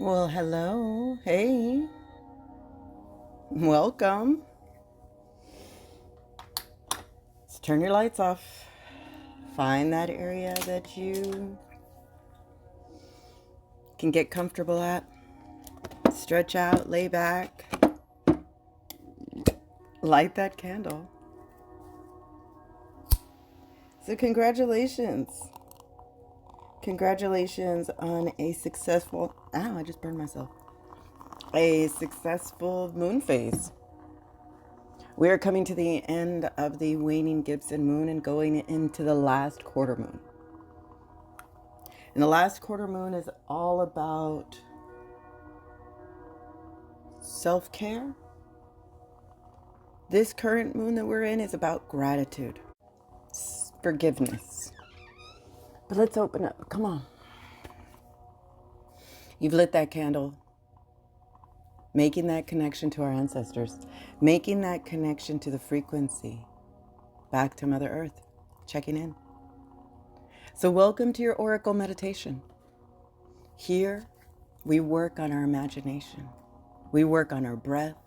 Well, hello. Hey. Welcome. Let's turn your lights off. Find that area that you can get comfortable at. Stretch out, lay back. Light that candle. So, congratulations. Congratulations on a successful. Ow, I just burned myself. A successful moon phase. We are coming to the end of the waning Gibson moon and going into the last quarter moon. And the last quarter moon is all about self-care. This current moon that we're in is about gratitude, forgiveness. But let's open up. Come on. You've lit that candle, making that connection to our ancestors, making that connection to the frequency, back to Mother Earth, checking in. So welcome to your Oracle meditation. Here, we work on our imagination. We work on our breath.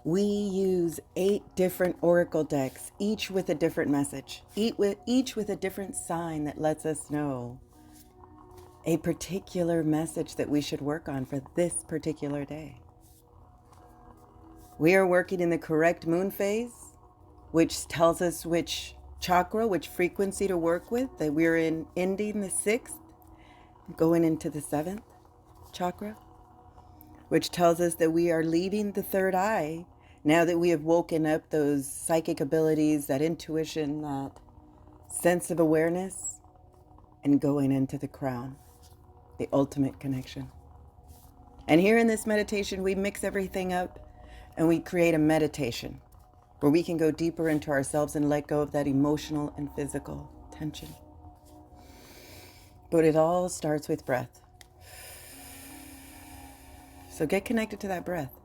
We use 8 different Oracle decks, each with a different message, each with a different sign that lets us know a particular message that we should work on for this particular day. We are working in the correct moon phase, which tells us which chakra, which frequency to work with, that we're ending the 6th, going into the 7th chakra, which tells us that we are leaving the third eye now that we have woken up those psychic abilities, that intuition, that sense of awareness, and going into the crown, the ultimate connection. And here in this meditation, we mix everything up and we create a meditation where we can go deeper into ourselves and let go of that emotional and physical tension. But it all starts with breath. So get connected to that breath.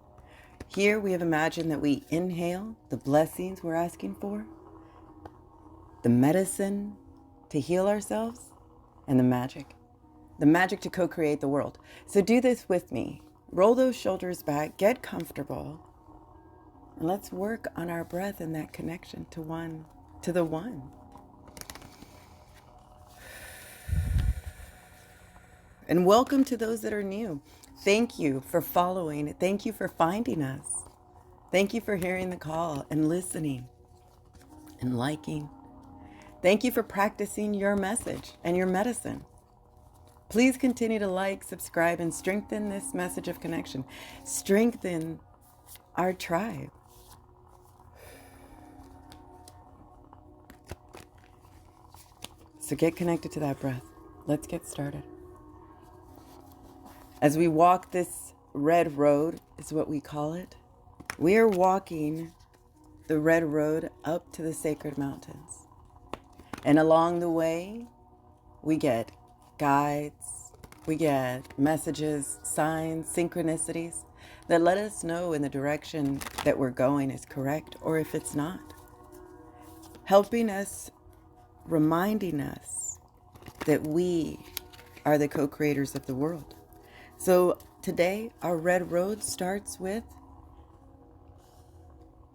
Here we have imagined that we inhale the blessings we're asking for, the medicine to heal ourselves, and the magic to co-create the world. So do this with me. Roll those shoulders back, get comfortable, and let's work on our breath and that connection to the one. And welcome to those that are new. Thank you for following. Thank you for finding us. Thank you for hearing the call and listening and liking. Thank you for practicing your message and your medicine. Please continue to like, subscribe, and strengthen this message of connection. Strengthen our tribe. So get connected to that breath. Let's get started. As we walk this red road, is what we call it. We are walking the red road up to the sacred mountains. And along the way, we get guides, we get messages, signs, synchronicities that let us know in the direction that we're going is correct or if it's not. Helping us, reminding us that we are the co-creators of the world. So today, our red road starts with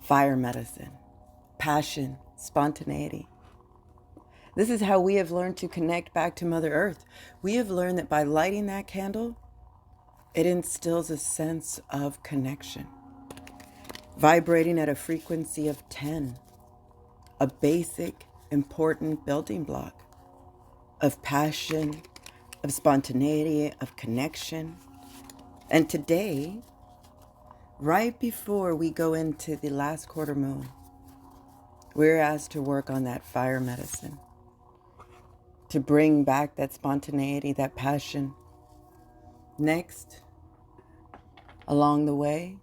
fire medicine, passion, spontaneity. This is how we have learned to connect back to Mother Earth. We have learned that by lighting that candle, it instills a sense of connection, vibrating at a frequency of 10, a basic, important building block of passion, of spontaneity, of connection. And today, right before we go into the last quarter moon, we're asked to work on that fire medicine, to bring back that spontaneity, that passion. Next, along the way,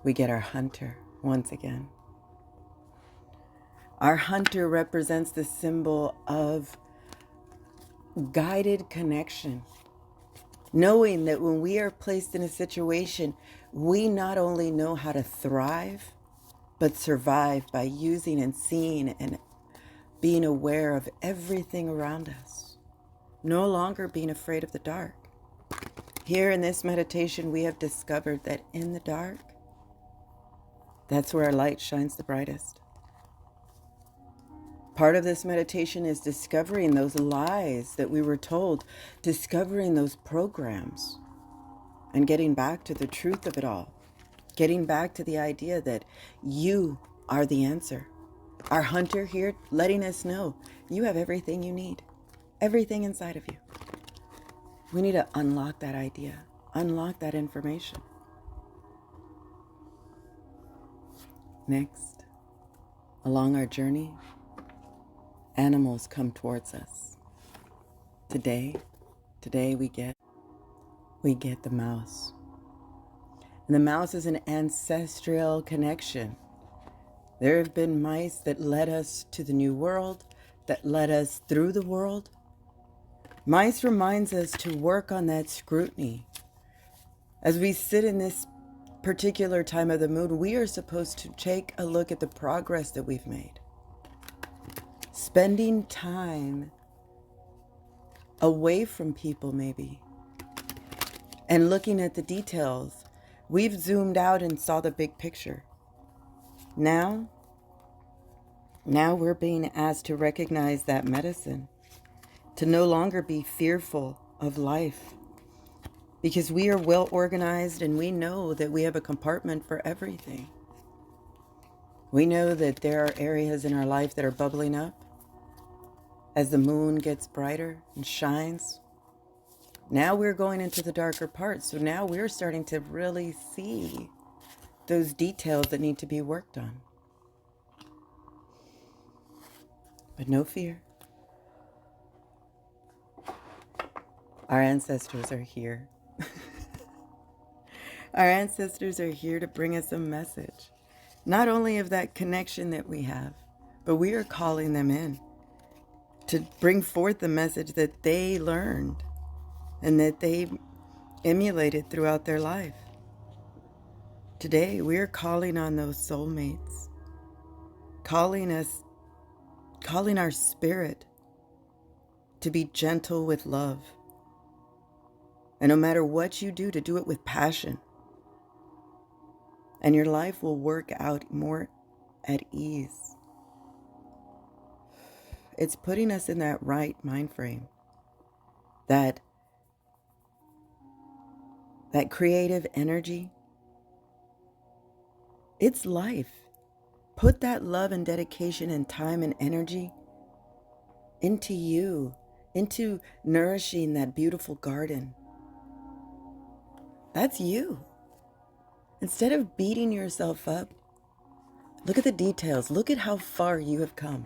we get our hunter once again. Our hunter represents the symbol of guided connection, knowing that when we are placed in a situation, we not only know how to thrive, but survive by using and seeing and being aware of everything around us, no longer being afraid of the dark. Here in this meditation, we have discovered that in the dark, that's where our light shines the brightest. Part of this meditation is discovering those lies that we were told, discovering those programs, and getting back to the truth of it all. Getting back to the idea that you are the answer. Our hunter here letting us know you have everything you need. Everything inside of you. We need to unlock that idea. Unlock that information. Next, along our journey, animals come towards us. Today we get the mouse. And the mouse is an ancestral connection. There have been mice that led us to the new world, that led us through the world. Mice reminds us to work on that scrutiny. As we sit in this particular time of the moon, we are supposed to take a look at the progress that we've made. Spending time away from people maybe, and looking at the details. We've zoomed out and saw the big picture. Now we're being asked to recognize that medicine, to no longer be fearful of life, because we are well organized and we know that we have a compartment for everything. We know that there are areas in our life that are bubbling up as the moon gets brighter and shines. Now we're going into the darker parts. So now we're starting to really see those details that need to be worked on. But no fear. Our ancestors are here. Our ancestors are here to bring us a message, not only of that connection that we have, but we are calling them in to bring forth the message that they learned and that they emulated throughout their life. Today, we're calling on those soulmates, calling our spirit to be gentle with love. And no matter what you do, to do it with passion. And your life will work out more at ease. It's putting us in that right mind frame. That creative energy. It's life. Put that love and dedication and time and energy into you, into nourishing that beautiful garden. That's you. Instead of beating yourself up, look at the details. Look at how far you have come.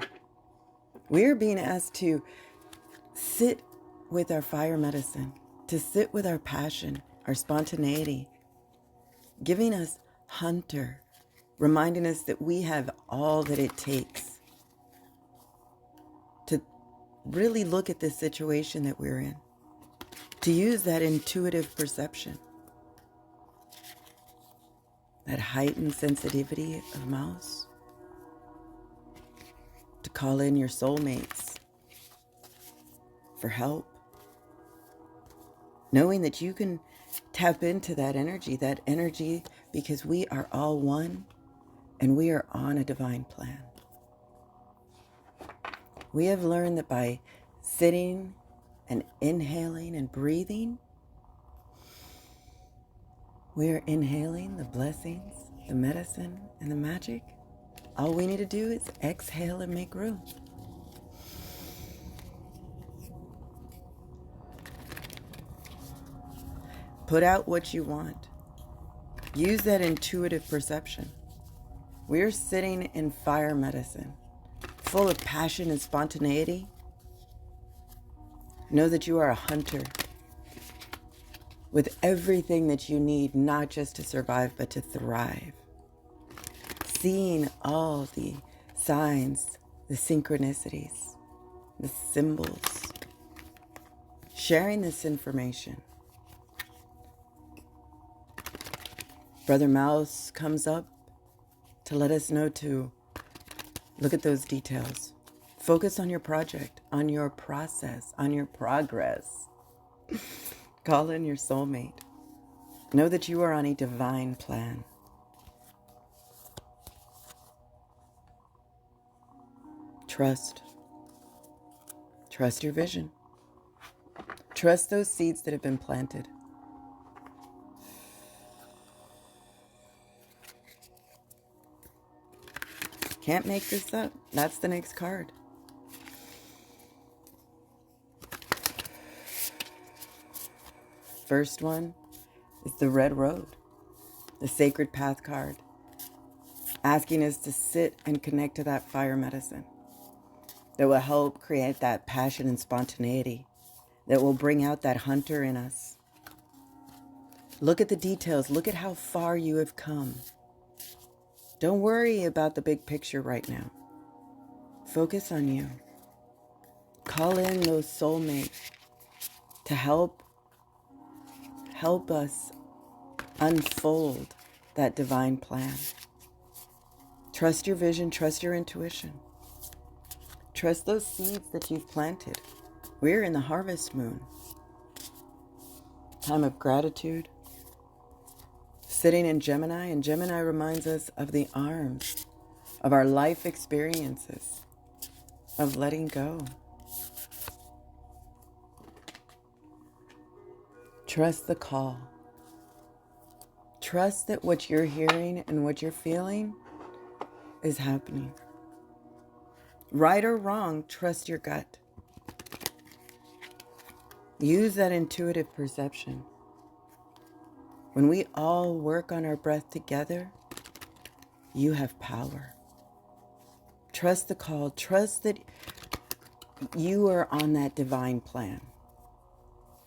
We are being asked to sit with our fire medicine, to sit with our passion, our spontaneity, giving us hunter, reminding us that we have all that it takes to really look at this situation that we're in, to use that intuitive perception, that heightened sensitivity of mouse, to call in your soulmates for help, knowing that you can tap into that energy because we are all one and we are on a divine plan. We have learned that by sitting and inhaling and breathing, we are inhaling the blessings, the medicine, and the magic. All we need to do is exhale and make room. Put out what you want. Use that intuitive perception. We're sitting in fire medicine, full of passion and spontaneity. Know that you are a hunter with everything that you need, not just to survive, but to thrive. Seeing all the signs, the synchronicities, the symbols, sharing this information. Brother Mouse comes up to let us know to look at those details. Focus on your project, on your process, on your progress. Call in your soulmate. Know that you are on a divine plan. Trust. Trust your vision. Trust those seeds that have been planted. Can't make this up. That's the next card. First one is the Red Road, the Sacred Path card, asking us to sit and connect to that fire medicine that will help create that passion and spontaneity, that will bring out that hunter in us. Look at the details. Look at how far you have come. Don't worry about the big picture right now. Focus on you. Call in those soulmates to help us unfold that divine plan. Trust your vision, trust your intuition. Trust those seeds that you've planted. We're in the harvest moon. Time of gratitude. Sitting in Gemini, and Gemini reminds us of the arms, of our life experiences, of letting go. Trust the call. Trust that what you're hearing and what you're feeling is happening. Right or wrong, trust your gut. Use that intuitive perception. When we all work on our breath together, you have power. Trust the call. Trust that you are on that divine plan.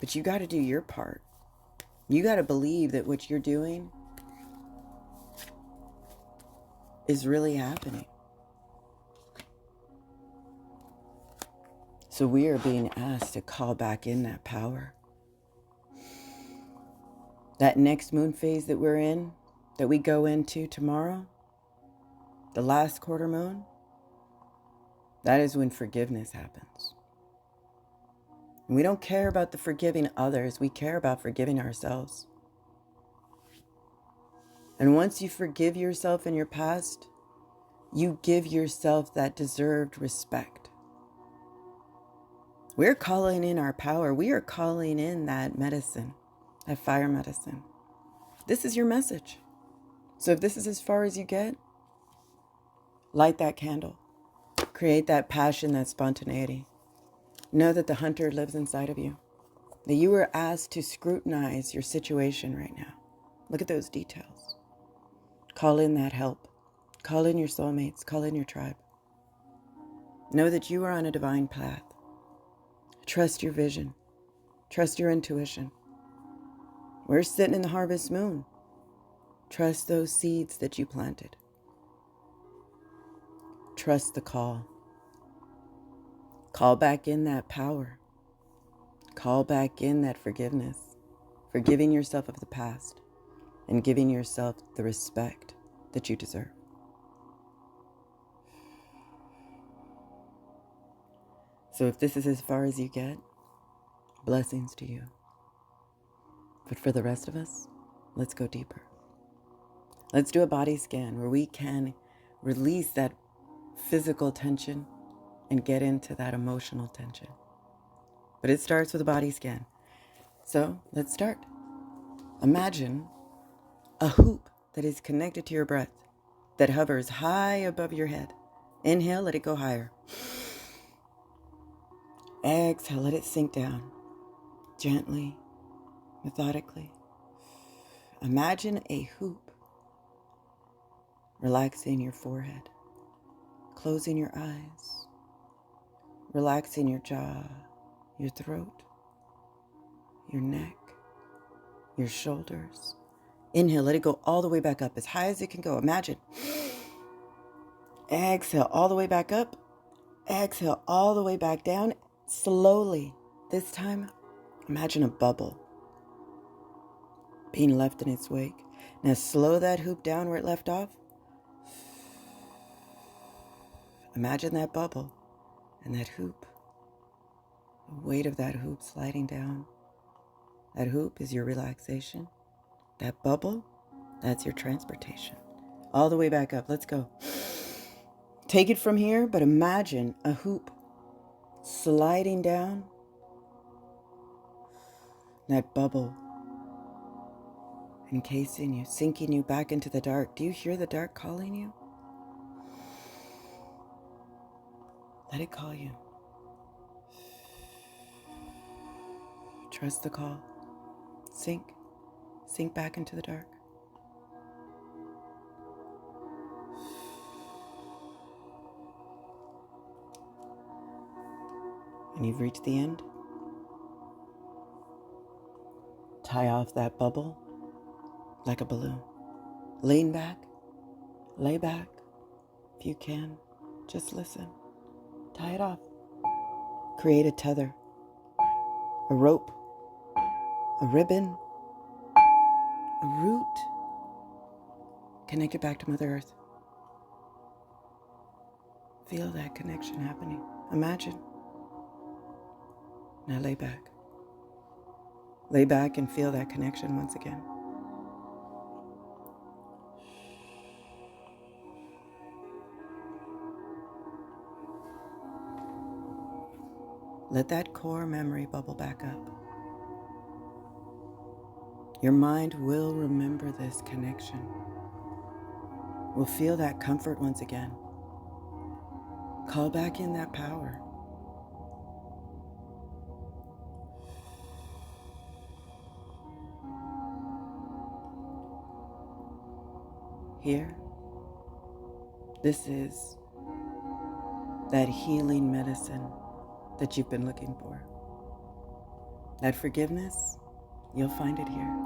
But you got to do your part. You got to believe that what you're doing is really happening. So we are being asked to call back in that power. That next moon phase that we're in, that we go into tomorrow, the last quarter moon, that is when forgiveness happens. And we don't care about the forgiving others. We care about forgiving ourselves. And once you forgive yourself in your past, you give yourself that deserved respect. We're calling in our power. We are calling in that medicine, that fire medicine. This is your message. So if this is as far as you get, light that candle. Create that passion, that spontaneity. Know that the hunter lives inside of you. That you were asked to scrutinize your situation right now. Look at those details. Call in that help. Call in your soulmates. Call in your tribe. Know that you are on a divine path. Trust your vision. Trust your intuition. We're sitting in the harvest moon. Trust those seeds that you planted. Trust the call. Call back in that power. Call back in that forgiveness. Forgiving yourself of the past and giving yourself the respect that you deserve. So if this is as far as you get, blessings to you. But for the rest of us, let's go deeper. Let's do a body scan where we can release that physical tension and get into that emotional tension. But it starts with a body scan. So let's start. Imagine a hoop that is connected to your breath that hovers high above your head. Inhale, let it go higher. Exhale, let it sink down. Gently, methodically. Imagine a hoop relaxing your forehead, closing your eyes, relaxing your jaw, your throat, your neck, your shoulders. Inhale, let it go all the way back up, as high as it can go. Imagine. Exhale, all the way back up. Exhale, all the way back down. Slowly. This time, imagine a bubble being left in its wake. Now slow that hoop down where it left off. Imagine that bubble and that hoop. The weight of that hoop sliding down. That hoop is your relaxation. That bubble, that's your transportation. All the way back up. Let's go. Take it from here, but imagine a hoop sliding down. That bubble encasing you, sinking you back into the dark. Do you hear the dark calling you? Let it call you. Trust the call. Sink back into the dark. And you've reached the end. Tie off that bubble like a balloon. Lean back, lay back. If you can, just listen. Tie it off. Create a tether, a rope, a ribbon, a root. Connect it back to Mother Earth. Feel that connection happening. Imagine. Now lay back. Lay back and feel that connection once again. Let that core memory bubble back up. Your mind will remember this connection. Will feel that comfort once again. Call back in that power. Here, this is that healing medicine that you've been looking for. That forgiveness, you'll find it here.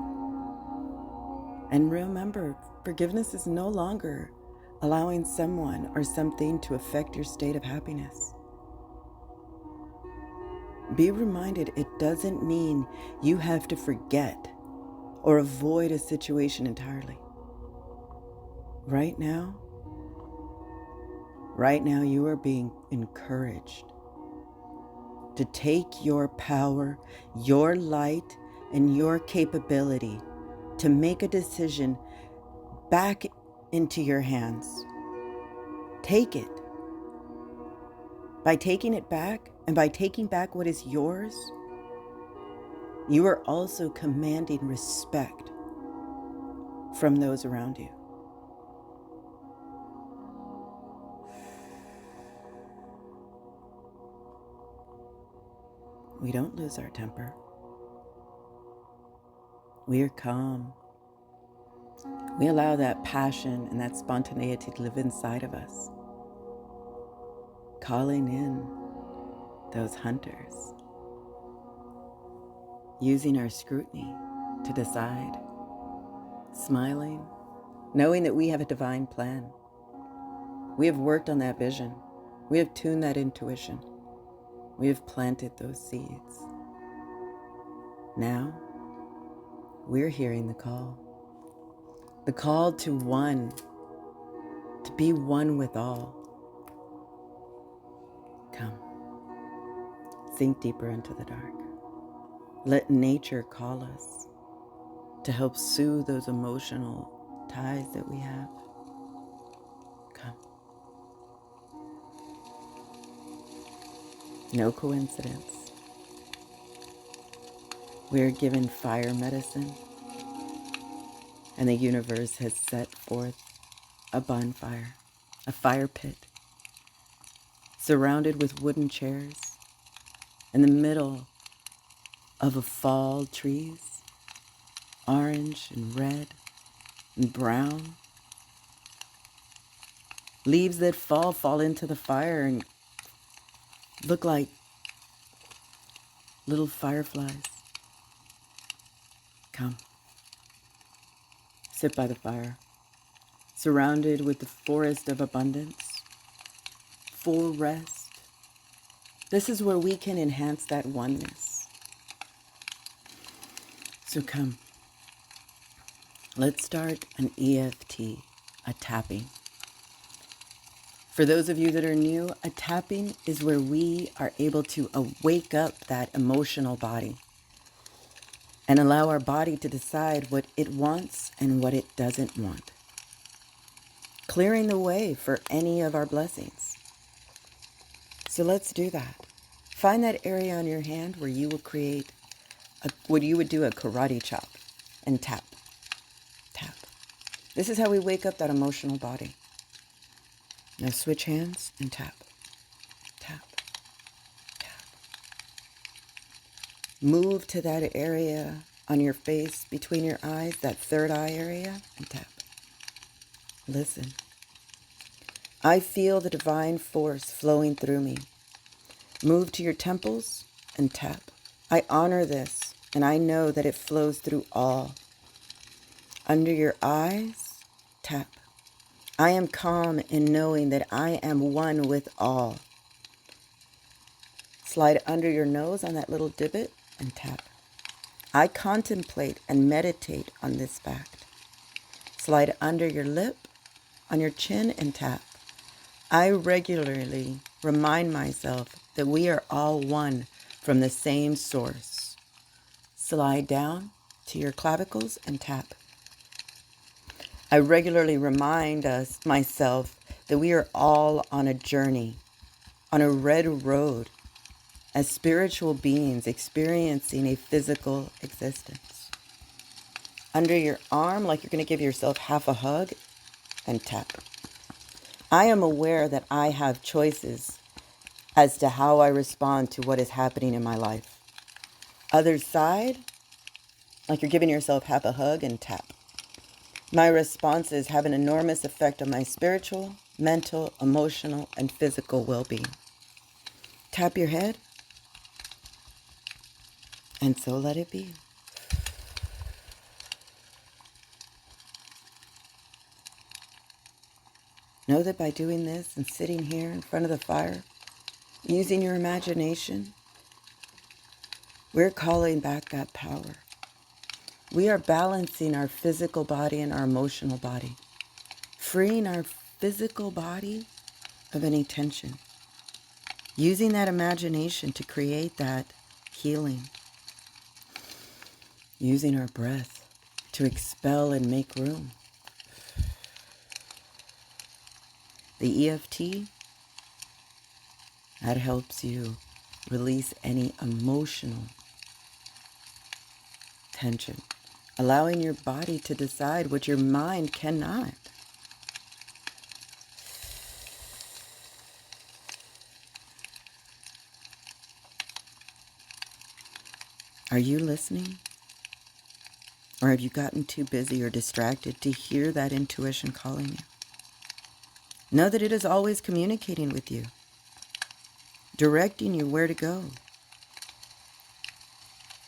And remember, forgiveness is no longer allowing someone or something to affect your state of happiness. Be reminded, it doesn't mean you have to forget or avoid a situation entirely. Right now, you are being encouraged to take your power, your light, and your capability to make a decision back into your hands. Take it. By taking it back, and by taking back what is yours, you are also commanding respect from those around you. We don't lose our temper. We are calm. We allow that passion and that spontaneity to live inside of us, calling in those hunters, using our scrutiny to decide, smiling, knowing that we have a divine plan. We have worked on that vision. We have tuned that intuition. We have planted those seeds. Now, we're hearing the call. The call to one, to be one with all. Come, sink deeper into the dark. Let nature call us to help soothe those emotional ties that we have. Come. No coincidence. We are given fire medicine, and the universe has set forth a bonfire, a fire pit, surrounded with wooden chairs, in the middle of a fall trees, orange and red and brown. Leaves that fall into the fire and look like little fireflies. Come. Sit by the fire, surrounded with the forest of abundance, full rest. This is where we can enhance that oneness. So come. Let's start an EFT, a tapping. For those of you that are new, a tapping is where we are able to wake up that emotional body. and allow our body to decide what it wants and what it doesn't want, clearing the way for any of our blessings. So let's do that. Find that area on your hand where you will create what you would do a karate chop and tap, tap. This is how we wake up that emotional body. Now switch hands and tap, tap, tap. Move to that area on your face between your eyes, that third eye area, and tap. Listen. I feel the divine force flowing through me. Move to your temples and tap. I honor this, and I know that it flows through all. Under your eyes, tap. I am calm in knowing that I am one with all. Slide under your nose on that little divot and tap. I contemplate and meditate on this fact. Slide under your lip, on your chin, and tap. I regularly remind myself that we are all one from the same source. Slide down to your clavicles and tap. I regularly remind myself that we are all on a journey, on a red road, as spiritual beings experiencing a physical existence. Under your arm, like you're going to give yourself half a hug, and tap. I am aware that I have choices as to how I respond to what is happening in my life. Other side, like you're giving yourself half a hug, and tap. My responses have an enormous effect on my spiritual, mental, emotional, and physical well-being. Tap your head, and so let it be. Know that by doing this and sitting here in front of the fire, using your imagination, we're calling back that power. We are balancing our physical body and our emotional body, freeing our physical body of any tension, using that imagination to create that healing, using our breath to expel and make room. The EFT, that helps you release any emotional tension, allowing your body to decide what your mind cannot. Are you listening? Or have you gotten too busy or distracted to hear that intuition calling you? Know that it is always communicating with you, directing you where to go.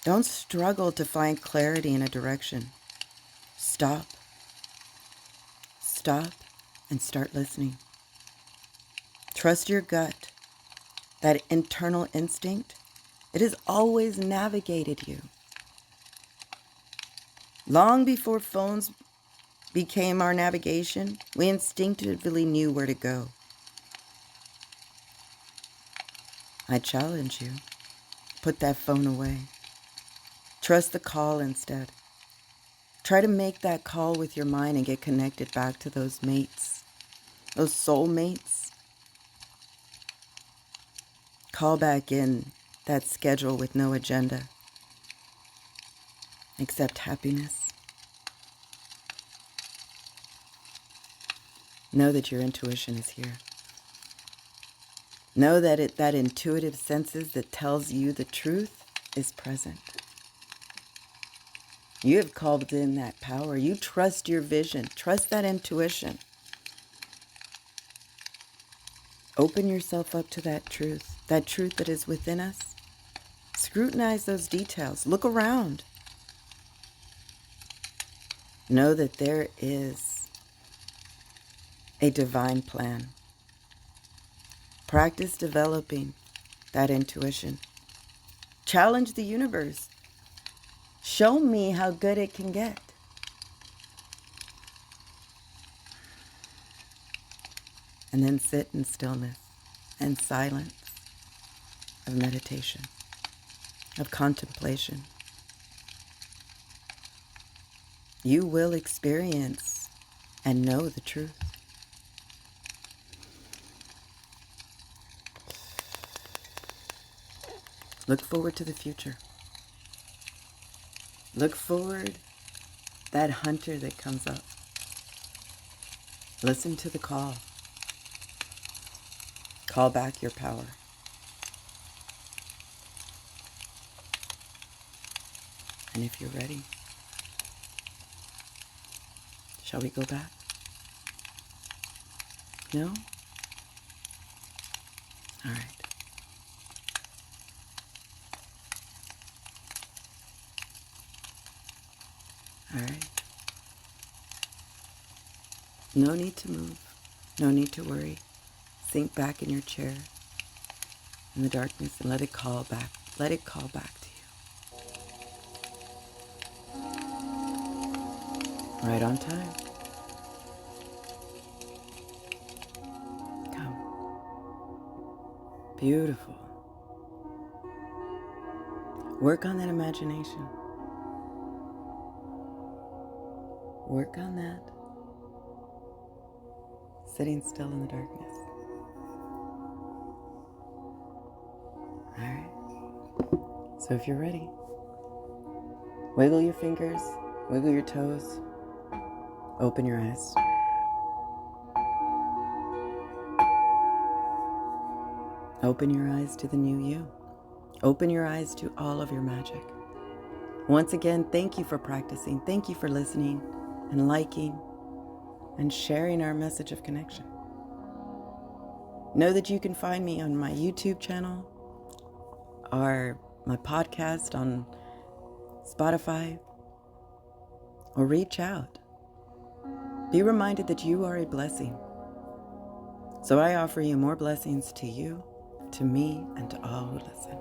Don't struggle to find clarity in a direction. Stop, and start listening. Trust your gut, that internal instinct. It has always navigated you. Long before phones became our navigation, we instinctively knew where to go. I challenge you, put that phone away. Trust the call instead. Try to make that call with your mind and get connected back to those mates, those soul mates. Call back in that schedule with no agenda, except happiness. Know that your intuition is here. Know that that intuitive senses that tells you the truth is present. You have called in that power. You trust your vision. Trust that intuition. Open yourself up to that truth that is within us. Scrutinize those details. Look around. Know that there is a divine plan. Practice developing that intuition. Challenge the universe. Show me how good it can get. And then sit in stillness and silence of meditation, of contemplation. You will experience and know the truth. Look forward to the future. Look forward, that hunter that comes up. Listen to the call. Call back your power. And if you're ready, shall we go back? No? All right. All right. No need to move. No need to worry. Sink back in your chair in the darkness and let it call back. Let it call back to you. Right on time. Come. Beautiful. Work on that imagination. Work on that. Sitting still in the darkness. All right. So if you're ready, wiggle your fingers, wiggle your toes, open your eyes. Open your eyes to the new you. Open your eyes to all of your magic. Once again, thank you for practicing. Thank you for listening and liking and sharing our message of connection. Know that you can find me on my YouTube channel or my podcast on Spotify, or reach out. Be reminded that you are a blessing. So I offer you more blessings to you, to me, and to all who listen.